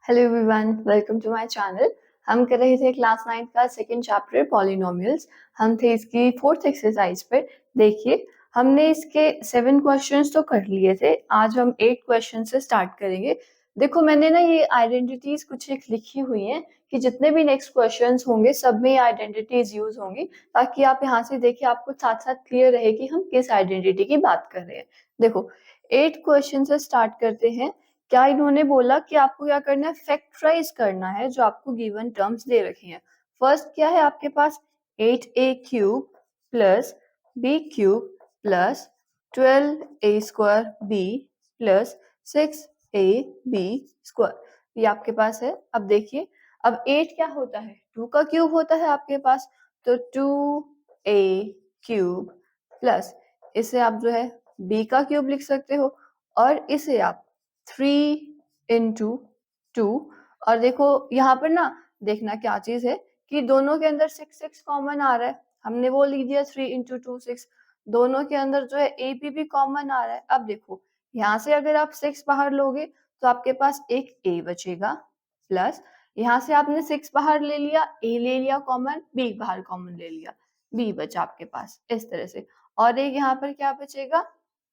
Hello everyone, welcome to my channel. हम कर रहे थे क्लास 9 का सेकंड चैप्टर पॉलिनोमियल्स। हम थे इसकी फोर्थ एक्सरसाइज पे। देखिए, हमने इसके 7 क्वेश्चंस तो कर लिए थे। आज हम 8 क्वेश्चन से स्टार्ट करेंगे। देखो, मैंने ना ये आइडेंटिटीज कुछ एक लिखी हुई हैं कि जितने भी नेक्स्ट क्वेश्चंस होंगे सब में ये आइडेंटिटीज यूज होंगी, ताकि आप यहाँ से देखिए, आपको साथ साथ क्लियर रहे कि हम किस आइडेंटिटी की बात कर रहे हैं। देखो, 8 क्वेश्चन से स्टार्ट करते हैं। क्या इन्होंने बोला कि आपको क्या करना है, फैक्टराइज करना है जो आपको गिवन टर्म्स दे रखी हैं। फर्स्ट क्या है आपके पास, 8a cube plus b cube plus 12a square b plus 6ab square, ये आपके पास है। अब देखिए, अब 8 क्या होता है, 2 का क्यूब होता है आपके पास, तो 2a क्यूब प्लस, इसे आप जो है b का क्यूब लिख सकते हो, और इसे आप 3 इंटू 2। और देखो यहाँ पर ना, देखना क्या चीज है कि दोनों के अंदर 6 कॉमन आ रहा है। हमने वो लिख दिया 3 इंटू 2 6। दोनों के अंदर जो है ए भी कॉमन आ रहा है। अब देखो, यहाँ से अगर आप 6 बाहर लोगे तो आपके पास एक ए बचेगा, प्लस यहाँ से आपने 6 बाहर ले लिया, ए ले लिया कॉमन, बी बाहर कॉमन ले लिया, बी बचा आपके पास इस तरह से। और एक यहाँ पर क्या बचेगा,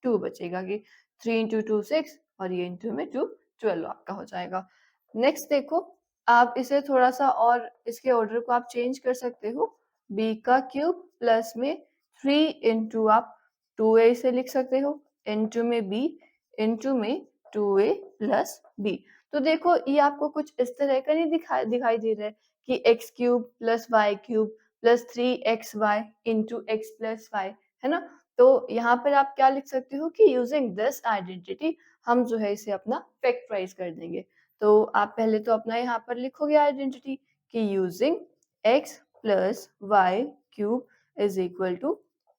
2 बचेगा कि 3 इंटू 2 6, और ये इंटू में 2 12 आपका हो जाएगा। नेक्स्ट देखो, आप इसे थोड़ा सा और इसके ऑर्डर को आप चेंज कर सकते हो। b का क्यूब प्लस में 3 इंटू आप 2a से लिख सकते हो, इंटू में b, इंटू में 2a प्लस b। तो देखो, ये आपको कुछ इस तरह का नहीं दिखाई दे रहा है कि x cube plus Y cube plus 3xy into x plus Y, है ना। तो यहाँ पर आप क्या लिख सकते हो कि यूजिंग दिस आइडेंटिटी हम जो है इसे अपना फैक्टराइज कर देंगे। तो आप पहले तो अपना यहाँ पर लिखोगे आइडेंटिटी कि using x plus Y cube is equal to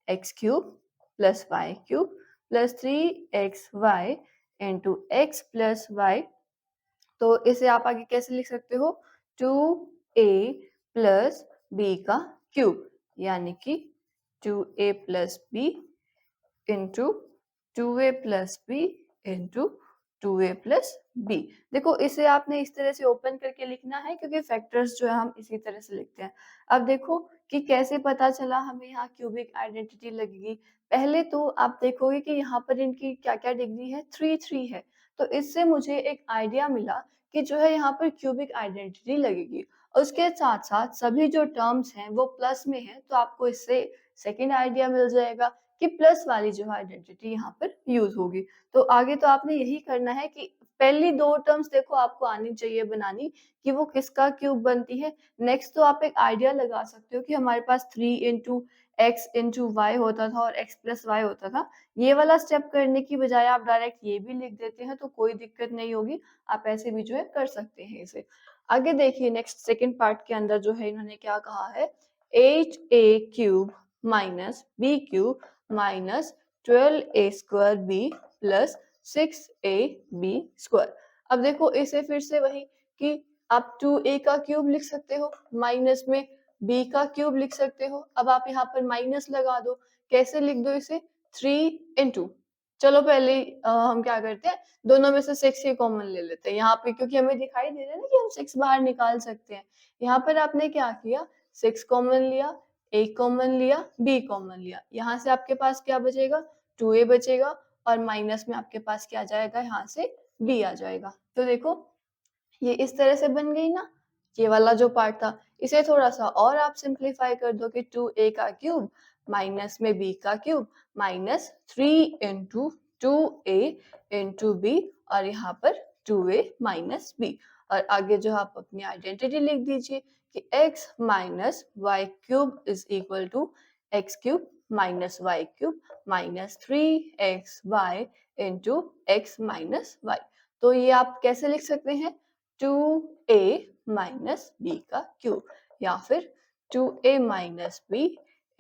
X cube plus Y cube plus 3xy into X plus Y. तो इसे आप आगे कैसे लिख सकते हो, 2a प्लस b का क्यूब, यानी कि 2a plus b into 2a plus B into 2a plus B. देखो, इसे आपने इस तरह से ओपन करके लिखना है, क्योंकि फैक्टर्स जो है हम इसी तरह से लिखते हैं। अब देखो कि कैसे पता चला हमें यहाँ क्यूबिक आइडेंटिटी लगेगी। पहले तो आप देखोगे कि यहाँ पर इनकी क्या क्या डिग्री है, 3 है। तो इससे मुझे एक आइडिया मिला कि जो है यहाँ पर क्यूबिक आइडेंटिटी लगेगी। और उसके साथ साथ सभी जो टर्म्स हैं वो प्लस में है, तो आपको इससे सेकेंड आइडिया मिल जाएगा कि प्लस वाली जो है आइडेंटिटी यहाँ पर यूज होगी। तो आगे तो आपने यही करना है कि पहली 2 टर्म्स देखो आपको आनी चाहिए बनानी, कि वो किसका क्यूब बनती है। नेक्स्ट तो आप एक आइडिया लगा सकते हो कि हमारे पास 3 इंटू एक्स इंटू वाई होता था और एक्स प्लस वाई होता था। ये वाला स्टेप करने की बजाय आप डायरेक्ट ये भी लिख देते हैं तो कोई दिक्कत नहीं होगी, आप ऐसे भी जो है कर सकते हैं इसे। आगे देखिए, नेक्स्ट सेकेंड पार्ट के अंदर जो है इन्होंने क्या कहा है, 8a cube minus B cube minus 12a square B plus 6ab square. अब देखो, इसे फिर से वही कि आप 2a का क्यूब लिख सकते हो, माइनस में b का क्यूब लिख सकते हो। अब आप यहाँ पर माइनस लगा दो, कैसे लिख दो इसे, 3 इंटू, चलो पहले हम क्या करते हैं, दोनों में से 6 ही कॉमन ले लेते हैं यहाँ पे, क्योंकि हमें दिखाई दे रहा है ना कि हम 6 बाहर निकाल सकते हैं। यहाँ पर आपने क्या किया, 6 कॉमन लिया, a कॉमन लिया, b कॉमन लिया, यहाँ से आपके पास क्या बचेगा, 2a बचेगा, और माइनस में आपके पास क्या आ जाएगा, यहाँ से b आ जाएगा। तो देखो, ये इस तरह से बन गई ना, ये वाला जो पार्ट था। इसे थोड़ा सा और आप सिंप्लीफाई कर दो कि 2a का क्यूब माइनस में b का cube minus 3 into 2a into b, और यहाँ पर 2a माइनस b। और आगे जो आप अपनी आइडेंटिटी लिख दीजिए कि x minus Y cube is equal to X cube minus Y cube minus 3xy into X minus Y. तो ये आप कैसे लिख सकते हैं, 2a माइनस बी का क्यूब, या फिर 2a minus B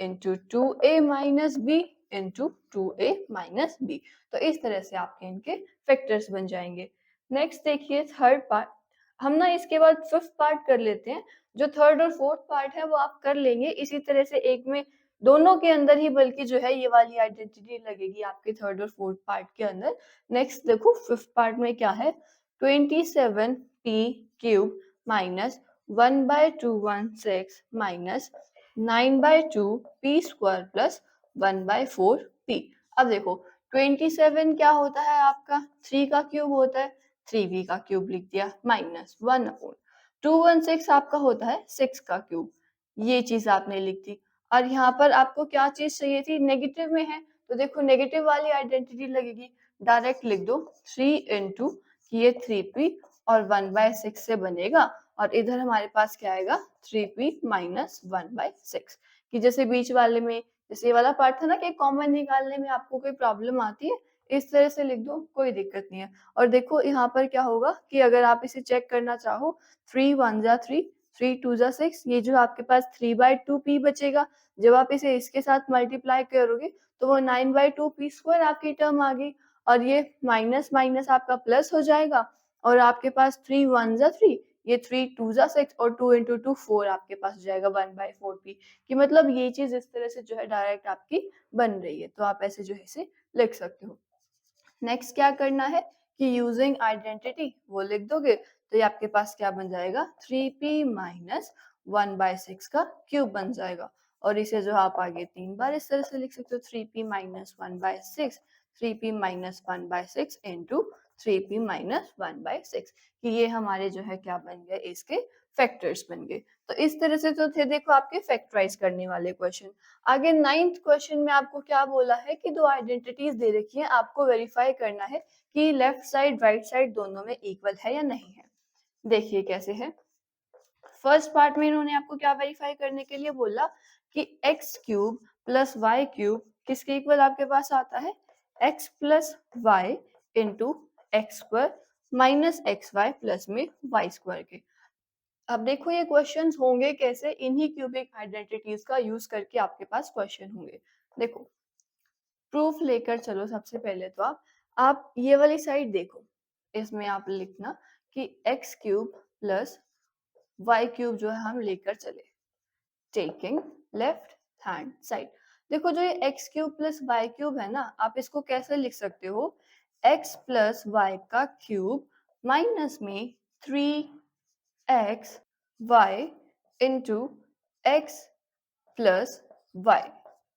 into 2a minus B into 2a minus B. तो इस तरह से आपके इनके फैक्टर्स बन जाएंगे। नेक्स्ट देखिए, थर्ड पार्ट। हम ना इसके बाद फिफ्थ पार्ट कर लेते हैं। जो थर्ड और फोर्थ पार्ट है वो आप कर लेंगे इसी तरह से, एक में दोनों के अंदर ही बल्कि जो है ये वाली आइडेंटिटी लगेगी आपके थर्ड और फोर्थ पार्ट के अंदर। नेक्स्ट देखो, फिफ्थ पार्ट में क्या है, 27 p cube minus 1/216 minus 9/2 p square plus 1/4 p। अब देखो 27 क्या होता है आपका 3 का क्यूब होता है, 3b का क्यूब लिख दिया माइनस 1/216 आपका होता है 6 का क्यूब, ये चीज आपने लिख दी। और यहाँ पर आपको क्या चीज चाहिए थी, नेगेटिव में है तो देखो नेगेटिव वाली आइडेंटिटी लगेगी, डायरेक्ट लिख दो 3 इंटू ये 3p और 1/6 से बनेगा और इधर हमारे पास क्या आएगा 3p माइनस 1/6। कि जैसे बीच वाले में जैसे ये वाला पार्ट था ना कि कॉमन निकालने में आपको कोई प्रॉब्लम आती है, इस तरह से लिख दो, कोई दिक्कत नहीं है। और देखो यहाँ पर क्या होगा कि अगर आप इसे चेक करना चाहो 3 1 जा 3 3 2 जा 6, ये जो आपके पास 3/2p बचेगा, जब आप इसे इसके साथ मल्टीप्लाई करोगे तो वो 9/2 p स्क्वायर आपकी टर्म आ गई और ये माइनस माइनस आपका प्लस हो जाएगा और आपके पास 3 1 जा 3, ये 3 2 जा 6 और 2 into 2 4 आपके पास जाएगा 1/4 p। कि मतलब ये चीज इस तरह से जो है डायरेक्ट आपकी बन रही है, तो आप ऐसे जो है इसे लिख सकते हो। नेक्स्ट क्या करना है कि यूजिंग आइडेंटिटी वो लिख दोगे तो ये आपके पास क्या बन जाएगा 3p माइनस 1/6 का क्यूब बन जाएगा। और इसे जो आप आगे 3 बार इस तरह से लिख सकते हो 3p minus 1/6, 3p minus 1/6 into 3p minus 1/6, कि ये हमारे जो है क्या बन गए इसके फैक्टर्स बन गए। तो इस तरह से तो थे देखो आपके फैक्टराइज करने वाले क्वेश्चन। आगे 9th क्वेश्चन में आपको क्या बोला है कि दो आइडेंटिटीज दे रखी है, आपको वेरीफाई करना है कि लेफ्ट साइड राइट साइड दोनों में इक्वल है या नहीं है। देखिए कैसे है। फर्स्ट पार्ट में इन्होंने आपको क्या वेरीफाई करने के लिए बोला कि x cube plus Y cube किसके इक्वल आपके पास आता है, X plus Y into x square minus X Y plus में वाई स्क्वायर के। अब देखो ये क्वेश्चंस होंगे कैसे, इन्हीं क्यूबिक आइडेंटिटीज का यूज करके आपके पास क्वेश्चन होंगे। देखो प्रूफ लेकर चलो, सबसे पहले तो आप ये वाली साइड देखो, इसमें आप लिखना कि x cube plus Y cube जो है हम लेकर चले, टेकिंग लेफ्ट हैंड साइड। देखो जो ये X cube plus Y cube है ना, आप इसको कैसे लिख सकते हो, एक्स प्लस वाई का क्यूब माइनस में 3x y into X plus Y.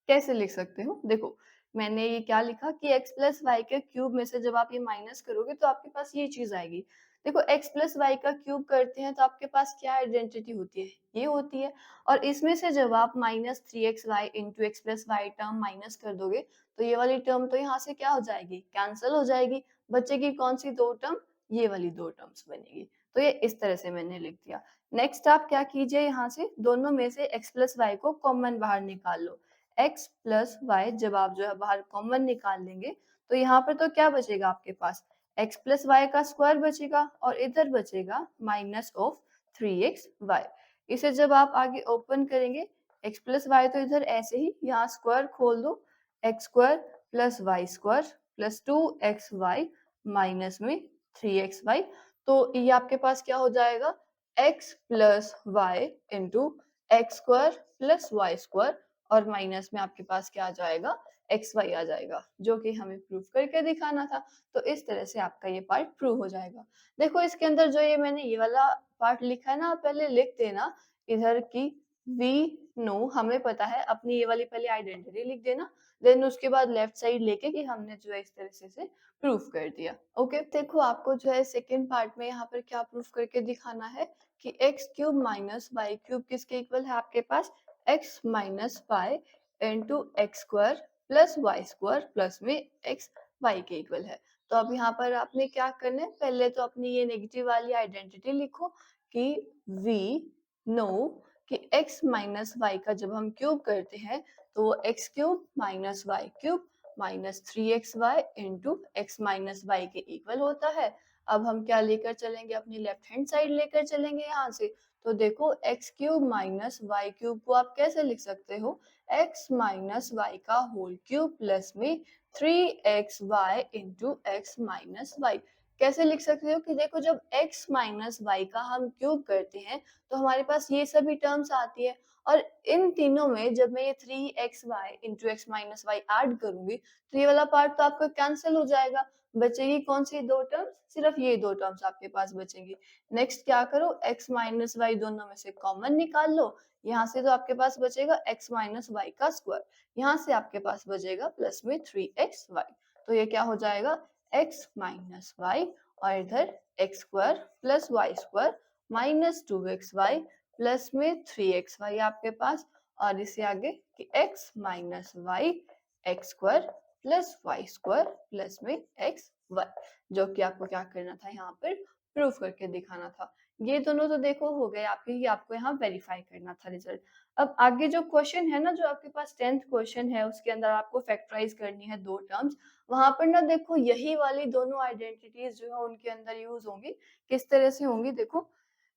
कैसे लिख सकते हो, देखो मैंने ये क्या लिखा कि x प्लस वाई के क्यूब में से जब आप ये माइनस करोगे तो आपके पास ये चीज आएगी। देखो x प्लस वाई का क्यूब करते हैं तो आपके पास क्या आइडेंटिटी होती है, ये होती है। और इसमें से जब आप minus 3xy into X plus Y term minus कर दोगे तो ये वाली टर्म तो यहाँ से क्या हो जाएगी, कैंसिल हो जाएगी, बचेगी कौन सी दो टर्म, ये वाली दो टर्म्स बनेगी। तो ये इस तरह से मैंने लिख दिया। नेक्स्ट आप क्या कीजिए, यहाँ से दोनों में से x प्लस वाई को कॉमन बाहर निकाल लो। x प्लस वाई जब आप जो है बाहर कॉमन निकाल लेंगे तो यहाँ पर तो क्या बचेगा आपके पास, x प्लस वाई का स्क्वायर बचेगा और इधर बचेगा माइनस ऑफ 3xy। इसे जब आप आगे ओपन करेंगे x प्लस वाई तो इधर ऐसे ही यहाँ स्क्वायर खोल दो, X square plus Y square plus 2xy minus में 3xy। तो ये आपके पास क्या हो जाएगा, x plus Y into x square plus Y square और माइनस में आपके पास क्या आ जाएगा, एक्स वाई आ जाएगा, जो कि हमें प्रूफ करके दिखाना था। तो इस तरह से आपका ये पार्ट प्रूव हो जाएगा। देखो इसके अंदर जो ये मैंने ये वाला पार्ट लिखा है ना, आप पहले लिख देना इधर की वी नो, हमें पता है, अपनी ये वाली पहले आइडेंटिटी लिख देना, देन उसके बाद लेफ्ट साइड लेके कि हमने जो है इस तरह से प्रूफ कर दिया। ओके देखो आपको जो है सेकेंड पार्ट में यहाँ पर क्या प्रूफ करके दिखाना है कि x cube minus Y cube किसके इक्वल है आपके पास, x minus y into x square plus Y square plus में एक्स वाई के इक्वल है। तो अब यहाँ पर आपने क्या करना है, पहले तो अपनी ये नेगेटिव वाली आइडेंटिटी लिखो कि वी नो कि x माइनस वाई का जब हम क्यूब करते हैं तो वो X cube minus Y cube minus 3xy into X minus Y के इक्वल होता है। अब हम क्या लेकर चलेंगे, अपनी लेफ्ट हैंड साइड लेकर चलेंगे यहाँ से। तो देखो X cube minus Y cube को आप कैसे लिख सकते हो, एक्स माइनस वाई का होल क्यूब प्लस में 3xy into X minus Y. कैसे लिख सकते हो कि देखो जब x माइनस वाई का हम क्यूब करते हैं तो हमारे पास ये सभी टर्म्स आती है और इन तीनों में जब मैं ये 3xy into X minus Y add करूंगी तो ये वाला पार्ट तो आपका कैंसिल हो जाएगा। बचेगी कौन सी दो टर्म्स, सिर्फ ये दो टर्म्स आपके पास बचेंगी। नेक्स्ट क्या करो, x माइनस वाई दोनों में से कॉमन निकाल लो। यहाँ से तो आपके पास बचेगा x माइनस वाई का स्क्वायर, यहाँ से आपके पास बचेगा प्लस में 3xy। तो ये क्या हो जाएगा, x माइनस वाई और इधर x square plus Y square minus 2xy plus में 3xy आपके पास, और इससे आगे कि x minus Y X square plus Y square plus में एक्स वाई, जो कि आपको क्या करना था, यहाँ पर प्रूफ करके दिखाना था। ये दोनों तो देखो हो गए आपके, ये आपको यहाँ वेरीफाई करना था रिजल्ट। अब आगे जो क्वेश्चन है ना, जो आपके पास 10th क्वेश्चन है, उसके अंदर आपको फैक्टराइज करनी है दो टर्म्स। वहां पर ना देखो यही वाली दोनों आइडेंटिटीज जो है उनके अंदर यूज होंगी। किस तरह से होंगी देखो,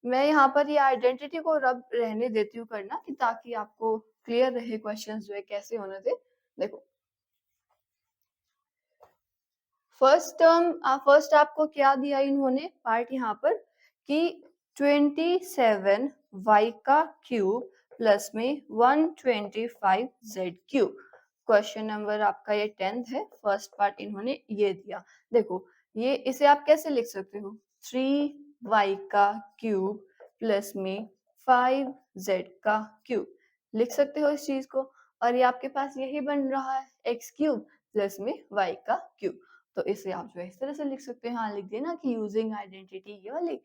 मैं यहाँ पर ये आइडेंटिटी को रब रहने देती हूँ करना, कि ताकि आपको क्लियर रहे क्वेश्चंस जो है कैसे होने थे। देखो फर्स्ट आपको क्या दिया इन्होंने पार्ट यहाँ पर, कि 27y का क्यूब प्लस में 125z क्यूब। क्वेश्चन नंबर आपका ये 10th है, फर्स्ट पार्ट इन्होंने ये दिया। देखो ये इसे आप कैसे लिख सकते हो, 3y का क्यूब प्लस में 5z का क्यूब लिख सकते हो इस चीज को। और ये आपके पास यही बन रहा है x क्यूब प्लस में y का क्यूब। तो इसे आप जो है इस तरह से लिख सकते हैं, हाँ लिख देना कि यूजिंग आइडेंटिटी ये वाली।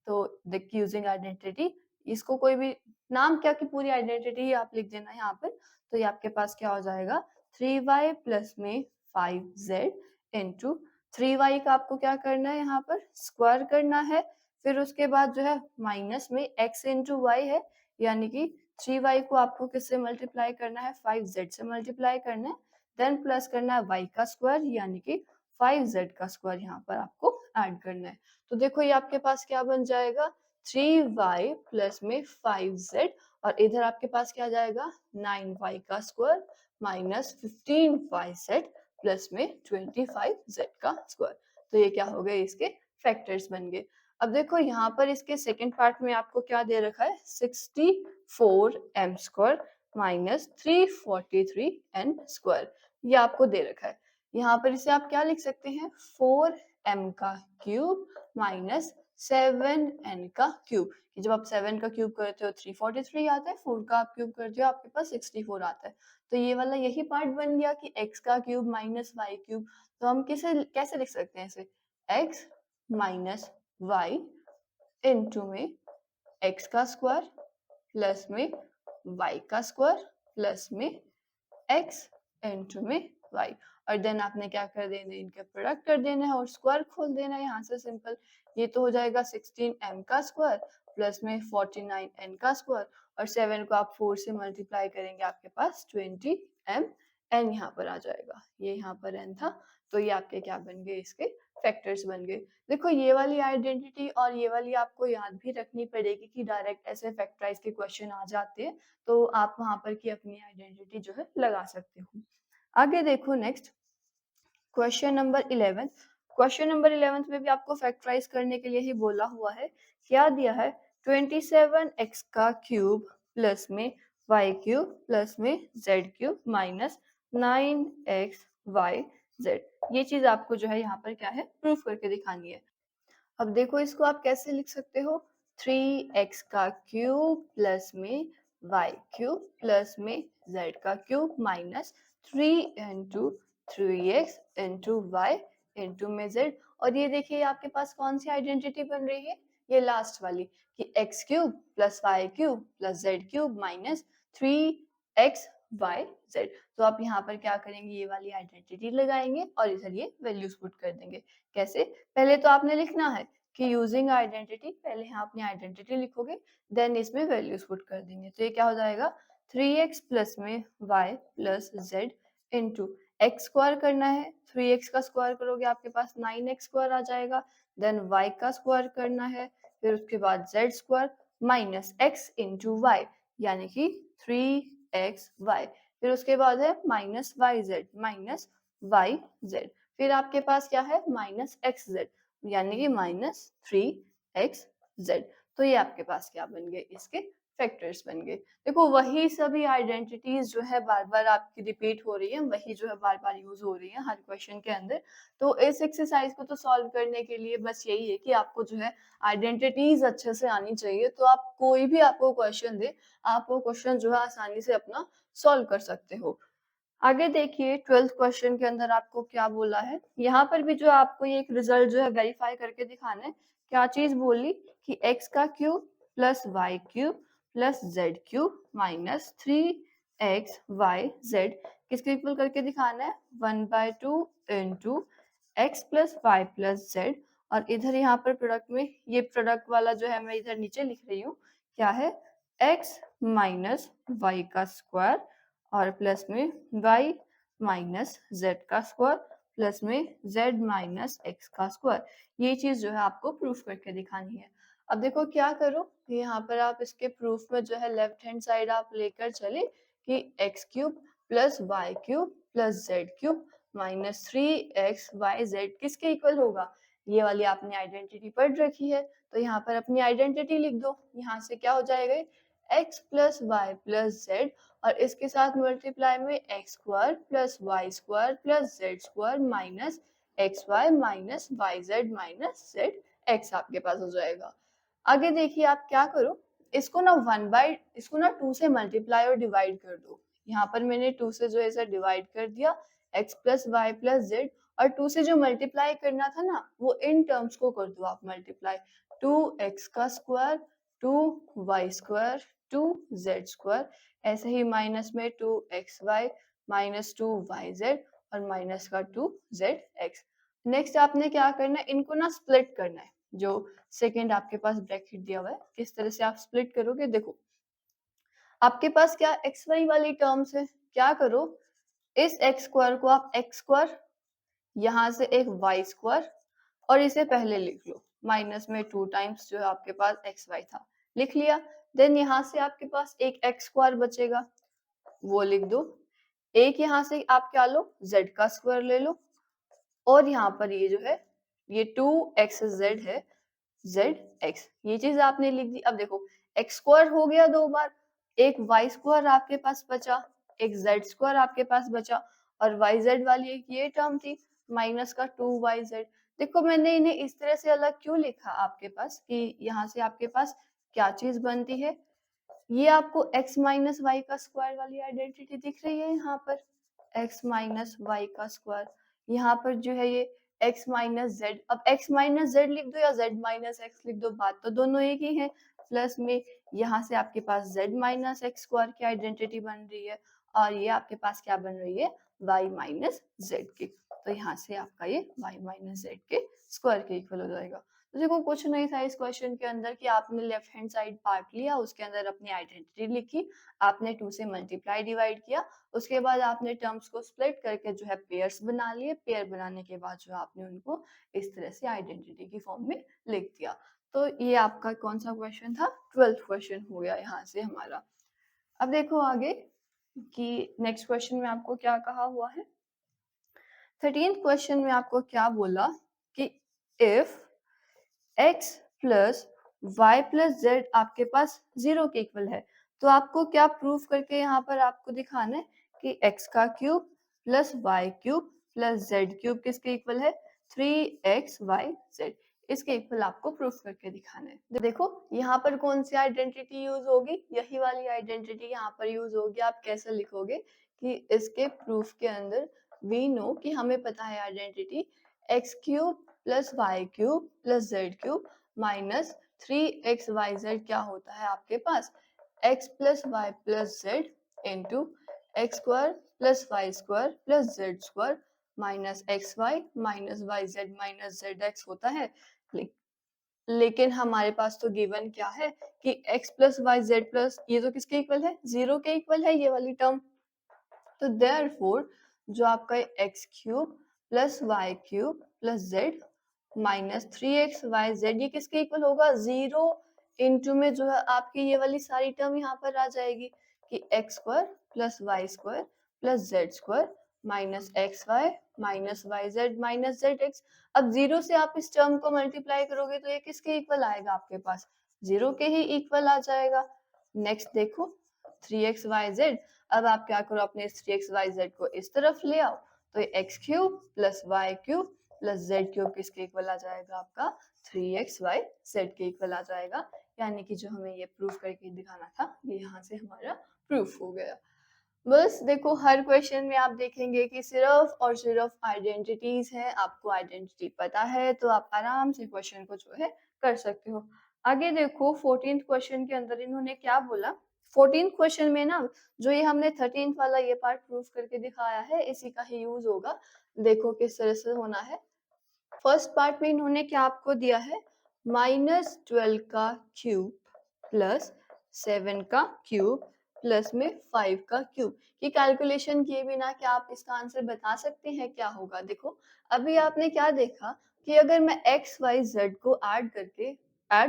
तो देखिए यूजिंग आइडेंटिटी, इसको कोई भी नाम क्या कि पूरी आइडेंटिटी ही आप लिख देना यहाँ पर। तो ये आपके पास क्या हो जाएगा, 3y प्लस में 5z इंटू 3y का आपको क्या करना है यहाँ पर स्क्वायर करना है, फिर उसके बाद जो है माइनस में x इंटू वाई है, यानी कि 3y को आपको किससे मल्टीप्लाई करना है, 5z से मल्टीप्लाई करना है, देन प्लस करना है y का स्क्वायर यानी कि 5z का स्क्वायर यहाँ पर आपको ऐड करना है। तो देखो ये आपके पास क्या बन जाएगा, 3y प्लस में 5z, और इधर आपके पास क्या जाएगा 9y का स्क्वायर माइनस 15yz प्लस में 25z का स्क्वायर। तो ये क्या हो गए, इसके फैक्टर्स बन गए। अब देखो यहाँ पर इसके सेकंड पार्ट में आपको क्या दे रखा है, 64m square minus 343n square, ये आपको दे रखा है। यहाँ पर इसे आप क्या लिख सकते हैं, 4m का क्यूब माइनस 7n का क्यूब। जब आप 7 का क्यूब करते हो 343 आता है, 4 का आप क्यूब करते हो आपके पास 64 आता है। तो ये वाला यही पार्ट बन गया कि x का क्यूब माइनस वाई क्यूब। तो हम कैसे लिख सकते हैं इसे, x माइनस वाई इंटू में x का स्क्वायर प्लस में y का स्क्वायर प्लस में x इंटू में y, और देन आपने क्या कर देना, इनके प्रोडक्ट कर देना है और स्क्वायर खोल देना है यहाँ से सिंपल। ये तो हो जाएगा 16m का स्क्वायर प्लस में 49n का स्क्वायर, और 7 को आप 4 से मल्टीप्लाई करेंगे आपके पास 20m, n यहाँ पर आ जाएगा, ये यहाँ पर n था। तो ये आपके क्या बन गए, इसके फैक्टर्स बन गए। देखो ये वाली आइडेंटिटी और ये वाली आपको याद भी रखनी पड़ेगी कि डायरेक्ट ऐसे फैक्टराइज के क्वेश्चन आ जाते हैं, तो आप वहां पर की अपनी आइडेंटिटी जो है लगा सकते हो। आगे देखो next question number 11। Question number 11 में भी आपको फैक्टराइज करने के लिए ही बोला हुआ है। क्या दिया है, 27x का क्यूब प्लस में y क्यूब प्लस में z क्यूब माइनस 9xyz। ये चीज आपको जो है यहाँ पर क्या है प्रूफ करके दिखानी है। अब देखो इसको आप कैसे लिख सकते हो, 3x का क्यूब प्लस में y क्यूब प्लस में z का cube minus 3 into 3x into Y into में z। और ये देखिए आपके पास कौन सी आइडेंटिटी बन रही है, ये लास्ट वाली, कि x cube plus Y cube plus z cube minus 3x Y z। तो आप यहाँ पर क्या करेंगे, ये वाली आइडेंटिटी लगाएंगे और इधर ये वैल्यूज पुट कर देंगे। कैसे, पहले तो आपने लिखना है कि यूजिंग आइडेंटिटी, पहले यहाँ अपनी आइडेंटिटी लिखोगे, देन इसमें वैल्यूज पुट कर देंगे। तो ये क्या हो जाएगा, 3x प्लस में y plus z into x square करना है, 3x का स्क्वायर करोगे आपके पास 9x स्क्वायर आ जाएगा, देन y का स्क्वायर करना है, फिर उसके बाद z square minus x into Y यानी कि 3xy, फिर उसके बाद है माइनस yz, फिर आपके पास क्या है माइनस xz यानी कि माइनस 3xz। तो ये आपके पास क्या बन गए, इसके फैक्टर्स बन गए। देखो वही सभी आइडेंटिटीज जो है बार बार आपकी रिपीट हो रही है, वही जो है बार बार यूज हो रही है हर क्वेश्चन के अंदर। तो इस एक्सरसाइज को तो सॉल्व करने के लिए बस यही है कि आपको जो है आइडेंटिटीज अच्छे से आनी चाहिए, तो आप कोई भी आपको क्वेश्चन दे, आप वो क्वेश्चन जो है आसानी से अपना सॉल्व कर सकते हो। आगे देखिए 12th क्वेश्चन के अंदर आपको क्या बोला है। यहाँ पर भी जो आपको ये एक रिजल्ट जो है वेरीफाई करके दिखाना है। क्या चीज बोली कि x का cube plus Y cube plus Z cube minus 3xyz किसके इक्वल करके दिखाना है 1/2 into X plus Y plus Z. और इधर यहाँ पर प्रोडक्ट में ये प्रोडक्ट वाला जो है मैं इधर नीचे लिख रही हूँ, क्या है x माइनस वाई का स्क्वायर और प्लस में y माइनस जेड का स्क्वायर प्लस में z माइनस एक्स का स्क्वायर। ये चीज जो है आपको प्रूफ करके दिखानी है। अब देखो क्या करो, यहाँ पर आप इसके प्रूफ में जो है लेफ्ट हैंड साइड आप लेकर चले कि x cube plus Y cube plus Z cube minus 3xyz किसके इक्वल होगा। ये वाली आपने आइडेंटिटी पढ़ रखी है, तो यहाँ पर अपनी आइडेंटिटी लिख दो। यहाँ से क्या हो जाएगा x plus Y plus Z और इसके साथ मल्टीप्लाई में X square plus Y square plus Z square minus X Y minus Y Z minus Z X आपके पास हो जाएगा। आगे देखिए आप क्या करो, इसको ना इसको ना 2 से मल्टीप्लाई और डिवाइड कर दो। यहाँ पर मैंने 2 से जो है इसे डिवाइड कर दिया x plus Y plus Z, और 2 से जो मल्टीप्लाई करना था ना वो इन टर्म्स को कर दो आप मल्टीप्लाई। 2x का square 2y square 2z square, ऐसे ही माइनस में 2xy माइनस 2yz और माइनस का 2zx। नेक्स्ट आपने क्या करना है, इनको ना स्प्लिट करना है। जो सेकेंड आपके पास ब्रैकेट दिया हुआ है किस तरह से आप स्प्लिट करोगे, देखो आपके पास क्या एक्स वाई वाली टर्म्स है, क्या करो इस एक्स स्क्वायर को आप एक्स स्क्वायर, यहाँ से एक वाई स्क्वायर और इसे पहले लिख लो माइनस में 2 टाइम्स जो है आपके पास एक्स वाई था, लिख लिया। देन यहाँ से आपके पास एक एक्स स्क्वायर बचेगा, वो लिख दो। एक यहाँ से आप क्या लो जेड का स्क्वायर ले लो, और यहाँ पर ये जो है ये 2xz है zx, ये चीज आपने लिख दी। अब देखो एक्स स्क्वायर हो गया 2 बार, एक वाई स्क्वायर आपके पास बचा, एक जेड स्क्वायर आपके पास बचा, और वाई जेड वाली एक ये टर्म थी माइनस का 2yz। देखो मैंने इन्हें इस तरह से अलग क्यों लिखा आपके पास कि यहाँ से आपके पास क्या चीज बनती है, ये आपको x माइनस वाई का स्क्वायर वाली आइडेंटिटी दिख रही है। यहाँ पर x माइनस वाई का स्क्वायर, यहाँ पर जो है ये x माइनस जेड, अब x माइनस जेड लिख दो या z माइनस एक्स लिख दो, बात तो दोनों एक ही है। प्लस में यहाँ से आपके पास z माइनस एक्स स्क्वायर की आइडेंटिटी बन रही है, और ये आपके पास क्या बन रही है y माइनस जेड की। तो यहाँ से आपका ये y माइनस जेड के स्क्वायर के इक्वल हो जाएगा। तो देखो कुछ नहीं था इस क्वेश्चन के अंदर कि आपने लेफ्ट हैंड साइड पार्ट लिया, उसके अंदर अपनी आइडेंटिटी लिखी, आपने 2 से मल्टीप्लाई डिवाइड किया, उसके बाद आपने टर्म्स को स्प्लिट करके जो है पेयर्स बना लिए, पेयर बनाने के बाद जो आपने उनको इस तरह से आइडेंटिटी की फॉर्म में लिख दिया। तो ये आपका कौन सा क्वेश्चन था, 12th क्वेश्चन हो गया यहाँ से हमारा। अब देखो आगे कि नेक्स्ट क्वेश्चन में आपको क्या कहा हुआ है। 13th क्वेश्चन में आपको क्या बोला कि if x plus Y plus Z आपके पास 0 के इक्वल है, तो आपको क्या प्रूफ करके यहाँ पर आपको दिखाना है कि x का cube plus Y cube plus Z cube किसके इक्वल है 3xyz, इसके इक्वल आपको प्रूफ करके दिखाना है। देखो यहाँ पर कौन सी आइडेंटिटी यूज होगी, यही वाली आइडेंटिटी यहाँ पर यूज होगी। आप कैसे लिखोगे कि इसके प्रूफ के अंदर वी नो कि हमें पता है identity X cube plus Y cube plus Z cube minus 3xyz क्या होता है आपके पास x plus Y plus Z into x square plus Y square plus Z square minus X Y minus Y Z minus Z X होता है। लेकिन हमारे पास तो गिवन क्या है कि x plus Y Z plus ये तो किसके इक्वल है 0 के इक्वल है ये वाली टर्म। तो देयरफॉर जो आपका X cube plus Y cube plus Z minus 3xyz ये किसके इक्वल होगा 0 इंटू में जो है आपकी ये वाली सारी टर्म यहाँ पर आ जाएगी कि X square plus Y square plus Z square minus X Y minus Y Z minus Z X. अब 0 से आप इस टर्म को मल्टीप्लाई करोगे तो ये किसके इक्वल आएगा आपके पास 0 के ही इक्वल आ जाएगा। नेक्स्ट देखो 3xyz, अब आप क्या करो, अपने 3xyz को इस तरफ ले आओ, तो ये x cube plus y cube plus z cube किसके इक्वल आ जाएगा, आपका 3xyz के इक्वल आ जाएगा। यानी कि जो हमें ये प्रूफ करके दिखाना था, ये यहाँ से हमारा प्रूफ हो गया। बस देखो, हर क्वेश्चन में आप देखेंगे कि सिर्फ और सिर्फ आइडेंटिटीज है। आपको आइडेंटिटी पता है तो आप आराम से क्वेश्चन को जो है कर सकते हो। आगे देखो 14th क्वेश्चन के अंदर इन्होंने क्या बोला। 14th क्वेश्चन में ना, जो ये हमने 13th वाला ये पार्ट प्रूफ करके दिखाया है, इसी का ही यूज होगा। देखो किस तरह से होना है। फर्स्ट पार्ट में इन्होंने क्या आपको दिया है, -12 का क्यूब प्लस 7 का क्यूब प्लस में 5 का क्यूब की कैलकुलेशन किए बिना क्या आप इसका आंसर बता सकते हैं क्या होगा। देखो अभी आपने क्या देखा कि अगर मैं एक्स वाई जेड को ऐड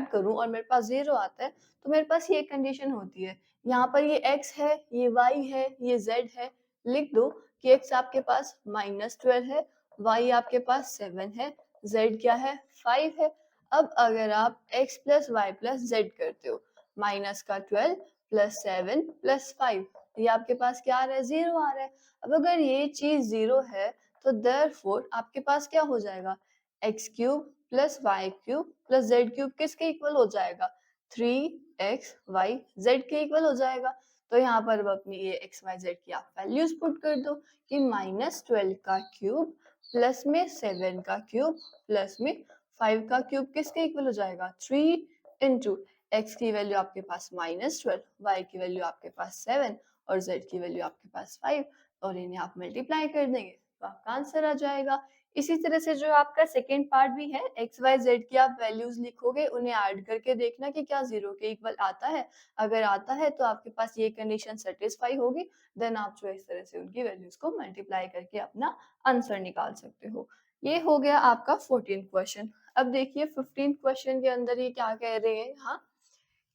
करूं और मेरे पास 0 आता है, तो मेरे पास ये कंडीशन होती है, यहाँ पर ये x है, ये y है, ये z है। लिख दो कि x आपके पास -12 है, y आपके पास 7 है, z क्या है, 5 है। अब अगर आप x plus Y plus Z करते हो, माइनस का 12 प्लस 7 प्लस 5, ये आपके पास क्या आ रहा है, 0 आ रहा है। अब अगर ये चीज 0 है, तो देयरफॉर आपके पास क्या हो जाएगा, x cube plus Y cube plus Z cube किसके इक्वल हो जाएगा, 3xyz के इक्वल हो जाएगा। तो यहाँ पर अब अपनी ये x y z की आप वैल्यूज पुट कर दो कि -12 का क्यूब प्लस में 7 का क्यूब प्लस में 5 का क्यूब किसके इक्वल हो जाएगा, 3 इंटू x की वैल्यू आपके पास -12, y की वैल्यू आपके पास 7 और z की वैल्यू आपके पास 5, और इन्हें आप मल्टीप्लाई कर देंगे तो आपका आंसर आ जाएगा। इसी तरह से जो आपका सेकेंड पार्ट भी है, एक्स वाई जेड की आप वैल्यूज लिखोगे, उन्हें ऐड करके देखना कि क्या 0 के इक्वल आता है। अगर आता है तो आपके पास ये कंडीशन सेटिस्फाई होगी, देन आप जो इस तरह से उनकी वैल्यूज को मल्टीप्लाई करके अपना आंसर निकाल सकते हो। ये हो गया आपका 14th क्वेश्चन। अब देखिए 15th क्वेश्चन के अंदर ये क्या कह रहे हैं यहाँ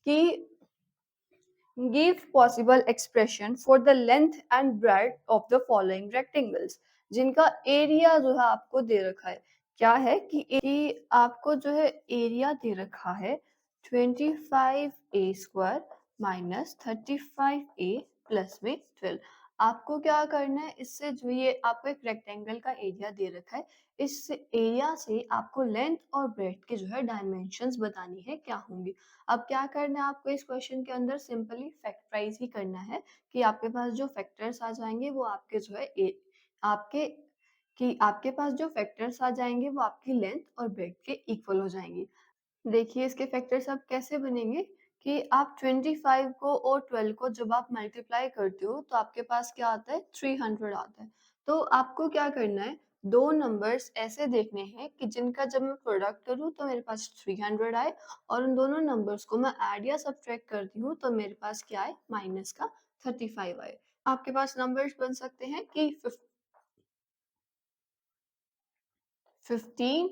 कि give possible expression for the length and breadth of the following rectangles, जिनका एरिया जो है आपको दे रखा है। क्या है कि आपको जो है एरिया दे रखा है 25a² माइनस 35a प्लस में 12। आपको क्या करना है, इससे जो ये आपको एक रेक्टेंगल का एरिया दे रखा है, इस एरिया से आपको लेंथ और ब्रेड्थ के जो है डायमेंशंस बतानी है क्या होंगी। अब क्या करना है आपको इस क्वेश्चन के अंदर, सिंपली फैक्टराइज ही करना है कि आपके पास जो फैक्टर्स आ जाएंगे वो आपके जो है आपके पास जो फैक्टर्स आ जाएंगे वो आपकी लेंथ और ब्रेड्थ के इक्वल हो जाएंगी। देखिए इसके फैक्टर्स अब कैसे बनेंगे कि आप 25 को और 12 को जब आप मल्टीप्लाई करते हो तो आपके पास क्या आता है, 300 आता है। तो आपको क्या करना है, दो नंबर्स ऐसे देखने हैं कि जिनका जब मैं प्रोडक्ट करूं तो मेरे पास 300 आए, और उन दोनों नंबर्स को मैं ऐड या सब्ट्रैक्ट करती हूँ तो मेरे पास क्या आए, माइनस का 35 आए। आपके पास नंबर्स बन सकते हैं कि 15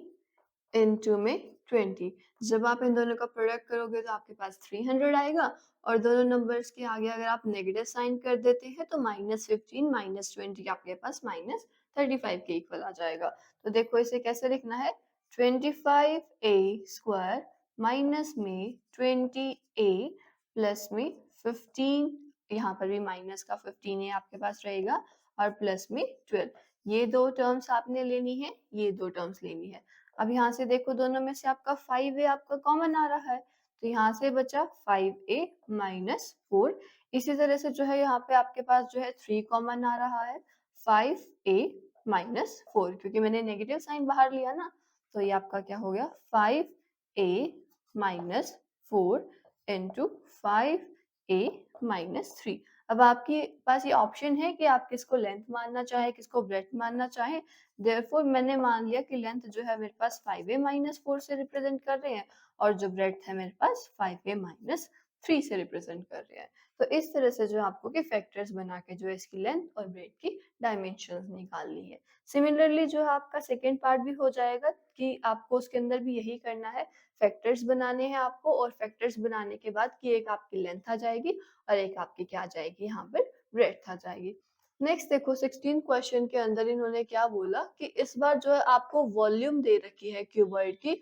इनटू में 20। जब आप इन दोनों का प्रोडक्ट करोगे तो आपके पास 300 आएगा, और दोनों नंबर्स के आगे अगर आप नेगेटिव साइन कर देते हैं तो -15 -20 आपके पास -35 के इक्वल आ जाएगा। तो देखो इसे कैसे लिखना है, 25a² माइनस में 20a प्लस में 15, यहाँ पर भी माइनस का 15a आपके पास रहेगा, और प्लस में 12। ये दो टर्म्स आपने लेनी है, ये दो टर्म्स लेनी है। अब यहाँ से देखो दोनों में से आपका 5a आपका कॉमन आ रहा है, तो यहाँ से बचा 5a माइनस 4। इसी तरह से जो है यहाँ पे आपके पास जो है 3 कॉमन आ रहा है, 5a माइनस 4, क्योंकि मैंने नेगेटिव साइन बाहर लिया ना, तो ये आपका क्या हो गया, 5a minus 4 into 5a minus 3। अब आपके पास ये ऑप्शन है कि आप किसको लेंथ मानना चाहे, किसको ब्रेड्थ मानना चाहे। देयरफॉर मैंने मान लिया कि लेंथ जो है मेरे पास 5a माइनस 4 से रिप्रेजेंट कर रहे हैं, और जो ब्रेड्थ है मेरे पास 5a माइनस 3 से रिप्रेजेंट कर रहे हैं। तो इस तरह से जो आपको के फैक्टर्स बना के जो इसकी लेंथ और ब्रेड्थ की डायमेंशंस निकालनी है। सिमिलरली जो आपका सेकेंड पार्ट भी हो जाएगा कि आपको उसके अंदर भी यही करना है, फैक्टर्स बनाने हैं आपको, और फैक्टर्स बनाने के बाद कि एक आपकी लेंथ आ जाएगी और एक आपकी क्या आ जाएगी, यहाँ पर ब्रेड्थ आ जाएगी। नेक्स्ट देखो 16 क्वेश्चन के अंदर इन्होंने क्या बोला कि इस बार जो है आपको वॉल्यूम दे रखी है क्यूबॉइड की।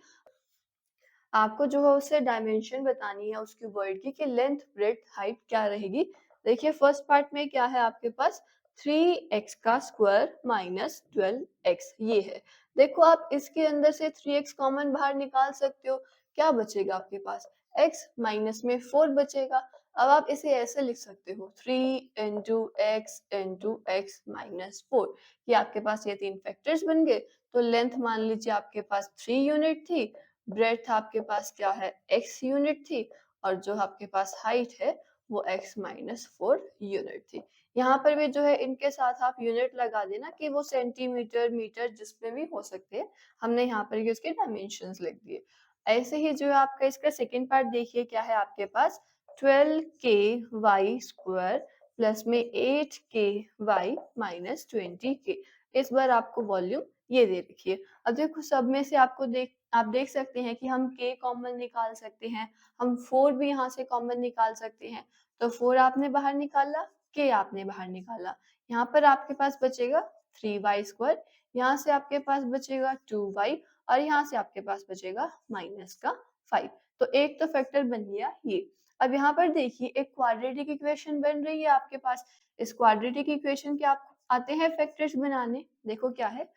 आपको जो है उससे डायमेंशन बतानी है उस क्यूबॉइड की कि लेंथ, ब्रेड्थ, हाइट क्या रहेगी। देखिए फर्स्ट पार्ट में क्या है आपके पास 3x का स्क्वायर माइनस 12x ये है। देखो आप इसके अंदर से 3x कॉमन बाहर निकाल सकते हो। क्या बचेगा आपके पास? x माइनस में 4 बचेगा। अब आप इसे ऐसे लिख सकते हो 3 इंटू एक्स माइनस 4। ये आपके पास ये तीन फैक्टर्स बन गए। तो लेंथ मान लीजिए आपके पास 3 यूनिट थी, ब्रेड्थ आपके पास क्या है x यूनिट थी, और जो आपके पास हाइट है वो x माइनस 4 यूनिट थी। यहाँ पर भी जो है इनके साथ आप यूनिट लगा देना कि वो सेंटीमीटर, मीटर जिसमें भी हो सकते हैं। हमने यहाँ पर उसके डायमेंशंस लिख दिए। ऐसे ही जो है आपका इसका सेकेंड पार्ट देखिए क्या है आपके पास 12 k y स्क्वायर प्लस में 8 k y माइनस 20 k। इस बार आपको वॉल्यूम ये दे रखी है। अब देखो सब में से आप देख सकते हैं कि हम k कॉमन निकाल सकते हैं, हम 4 भी यहाँ से कॉमन निकाल सकते हैं। तो 4 आपने बाहर निकाला, k आपने बाहर निकाला। यहाँ पर आपके पास बचेगा 3y स्क्वायर, यहाँ से आपके पास बचेगा 2y, और यहाँ से आपके पास बचेगा माइनस का 5। तो एक तो फैक्टर बन गया ये। अब यहाँ पर देखिए एक क्वाड्रेटिक इक्वेशन बन रही है आपके पास। इस क्वाड्रेटिक इक्वेशन के आप आते हैं फैक्टर्स बनाने। देखो क्या है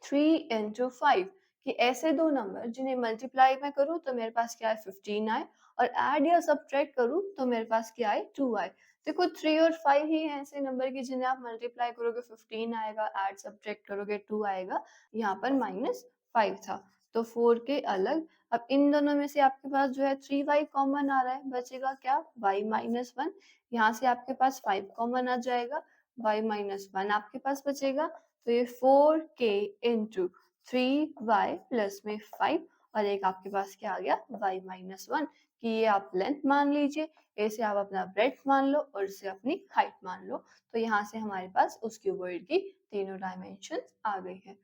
3 इंटू 5 कि ऐसे दो नंबर जिन्हें मल्टीप्लाई मैं करूँ तो मेरे पास क्या है 15 आए, और ऐड या सब्ट्रैक्ट करूँ तो मेरे पास क्या आए 2 आए। देखो 3 और 5 ही हैं ऐसे नंबर की जिन्हें आप मल्टीप्लाई करोगे 15 आएगा, ऐड सब्ट्रैक्ट करोगे 2 आएगा। यहाँ पर माइनस 5 था तो 4 के अलग। अब इन दोनों में से आपके पास जो है 3y कॉमन आ रहा है, बचेगा क्या y माइनस 1। यहाँ से आपके पास 5 कॉमन आ जाएगा, y माइनस 1 आपके पास बचेगा। तो ये 4k इंटू 3y प्लस में 5, और एक आपके पास क्या आ गया y माइनस 1 कि ये आप लेंथ मान लीजिए, ऐसे आप अपना ब्रेड्थ मान लो और इसे अपनी हाइट मान लो। तो यहाँ से हमारे पास उस क्यूबॉइड की तीनों डायमेंशन आ गई है।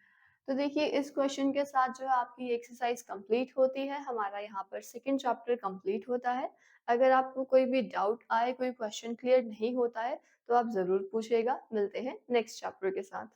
तो देखिए इस क्वेश्चन के साथ जो है आपकी एक्सरसाइज कंप्लीट होती है, हमारा यहाँ पर सेकंड चैप्टर कंप्लीट होता है। अगर आपको कोई भी डाउट आए, कोई क्वेश्चन क्लियर नहीं होता है तो आप जरूर पूछिएगा। मिलते हैं नेक्स्ट चैप्टर के साथ।